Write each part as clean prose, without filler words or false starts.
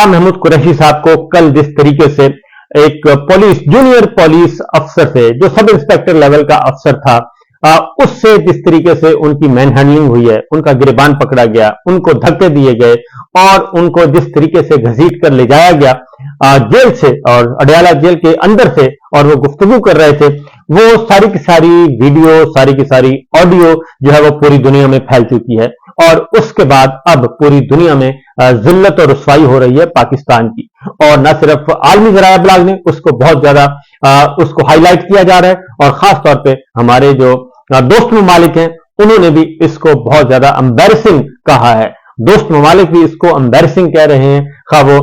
महमूद कुरैशी साहब को कल जिस तरीके से एक जूनियर पुलिस अफसर से, जो सब इंस्पेक्टर लेवल का अफसर था, उससे जिस तरीके से उनकी मैन हैंडलिंग हुई है, उनका गिरबान पकड़ा गया, उनको धक्के दिए गए और उनको जिस तरीके से घसीट कर ले जाया गया जेल से और अडयाला जेल के अंदर से, और वो गुफ्तगू कर रहे थे, वो सारी की सारी वीडियो, सारी की सारी ऑडियो जो है वो पूरी दुनिया में फैल चुकी है। और उसके बाद अब पूरी दुनिया में जिल्लत और रुसवाई हो रही है पाकिस्तान की, और न सिर्फ आलमी ज़राए इब्लाग ने उसको बहुत ज्यादा उसको हाईलाइट किया जा रहा है, और खास तौर पे हमारे जो दोस्त ममालिक हैं उन्होंने भी इसको बहुत ज्यादा एम्बैरसिंग कहा है। दोस्त ममालिक भी इसको एम्बैरसिंग कह रहे हैं, खा वो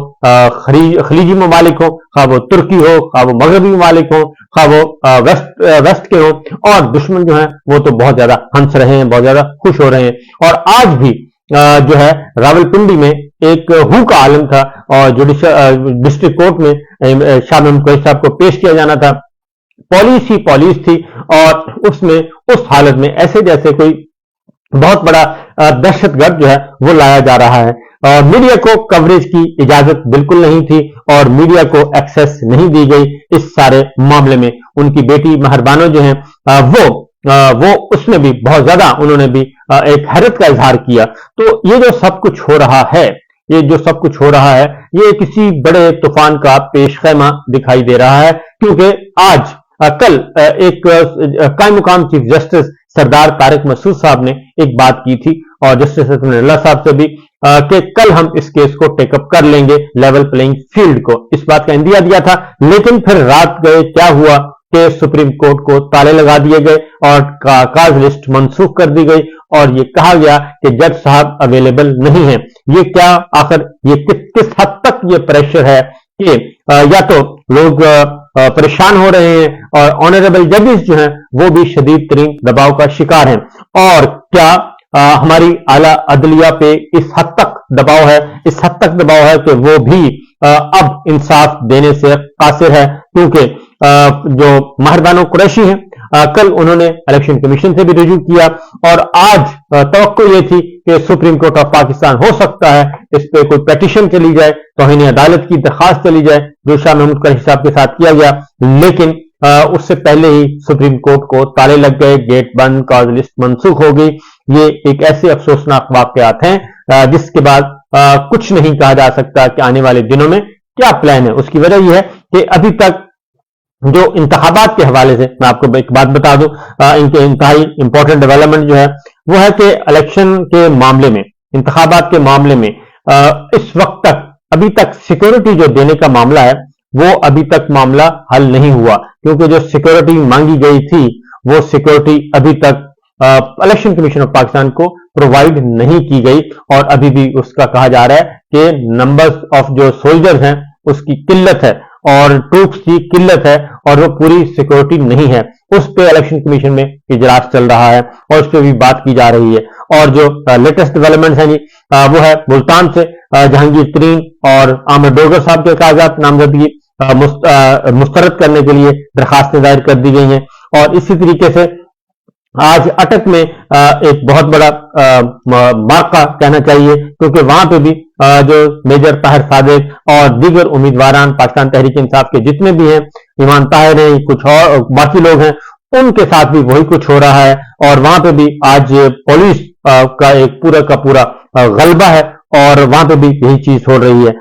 खलीजी ममालिक हो, खा वो तुर्की हो, खा वो मगरबी ममालिक हो, खा वो वेस्ट के हो, और दुश्मन जो है वो तो बहुत ज्यादा हंस रहे हैं, बहुत ज्यादा खुश हो रहे हैं। और आज भी जो है रावलपिंडी में एक हू का आलम था और डिस्ट्रिक्ट कोर्ट में शाह महमूद कुरैशी साहब को पेश किया जाना था। पॉलिस ही पॉलिस थी, और उसमें उस हालत में ऐसे जैसे कोई बहुत बड़ा दहशतगर्द जो है वो लाया जा रहा है, और मीडिया को कवरेज की इजाजत बिल्कुल नहीं थी और मीडिया को एक्सेस नहीं दी गई इस सारे मामले में। उनकी बेटी महरबानो जो है वो उसमें भी बहुत ज्यादा उन्होंने भी एक हैरत का इजहार किया। तो ये जो सब कुछ हो रहा है, ये किसी बड़े तूफान का पेशखैमा दिखाई दे रहा है, क्योंकि आज कल एक कायम मुकाम चीफ जस्टिस सरदार तारिक मसूद साहब ने एक बात की थी, और जस्टिस हसनैनुल्लाह साहब से भी कि कल हम इस केस को टेकअप कर लेंगे लेवल प्लेइंग फील्ड को, इस बात का इंदिया दिया था। लेकिन फिर रात गए क्या हुआ कि सुप्रीम कोर्ट को ताले लगा दिए गए और काज लिस्ट मनसूख कर दी गई, और ये कहा गया कि जज साहब अवेलेबल नहीं है। ये क्या आखिर ये किस हद तक ये प्रेशर है कि या तो लोग परेशान हो रहे हैं और ऑनरेबल जजेस जो हैं वो भी शदीद तरीन दबाव का शिकार हैं, और क्या हमारी आला अदलिया पे इस हद तक दबाव है कि वो भी अब इंसाफ देने से कासिर है, क्योंकि जो महरबानो कुरैशी हैं कल उन्होंने इलेक्शन कमीशन से भी रुजू किया, और आज तवक्को ये थी कि सुप्रीम कोर्ट ऑफ पाकिस्तान हो सकता है इस पे कोई पेटिशन चली जाए, तौहीन अदालत की दरखास्त चली जाए, जो शाह महमूद कुरैशी साहब के साथ किया गया। लेकिन उससे पहले ही सुप्रीम कोर्ट को ताले लग गए, गेट बंद, कॉज लिस्ट मनसूख हो गई। ये एक ऐसे अफसोसनाक वाकयात हैं जिसके बाद कुछ नहीं कहा जा सकता कि आने वाले दिनों में क्या प्लान है। उसकी वजह यह है कि अभी तक जो इंतखाबात के हवाले से मैं आपको एक बात बता दूं, इनके इंतहाई इंपॉर्टेंट डेवलपमेंट जो है वो है कि इलेक्शन के मामले में, इंतखाबात के मामले में इस वक्त तक अभी तक सिक्योरिटी जो देने का मामला है वो अभी तक मामला हल नहीं हुआ, क्योंकि जो सिक्योरिटी मांगी गई थी वो सिक्योरिटी अभी तक इलेक्शन कमीशन ऑफ पाकिस्तान को प्रोवाइड नहीं की गई, और अभी भी उसका कहा जा रहा है कि नंबर्स ऑफ जो सोल्जर्स हैं उसकी किल्लत है और ट्रूप्स की किल्लत है, और वो पूरी सिक्योरिटी नहीं है। उस पे इलेक्शन कमीशन में इजलास चल रहा है और उस पर भी बात की जा रही है। और जो लेटेस्ट डेवलपमेंट्स हैं जी वो है मुल्तान से जहांगीर तरीन और आमिर डोगर साहब के कागजात नामजदगी मुस्तरद करने के लिए दरखास्तें दायर कर दी गई हैं। और इसी तरीके से आज अटक में एक बहुत बड़ा मार्का कहना चाहिए, क्योंकि वहां पे भी जो मेजर ताहिर सादिक और दीगर उम्मीदवारान पाकिस्तान तहरीक इंसाफ के जितने भी हैं, ईमान ताहिर हैं, कुछ और बाकी लोग हैं, उनके साथ भी वही कुछ हो रहा है। और वहां पे भी आज पुलिस का एक पूरा का पूरा गलबा है, और वहां पे भी यही चीज हो रही है।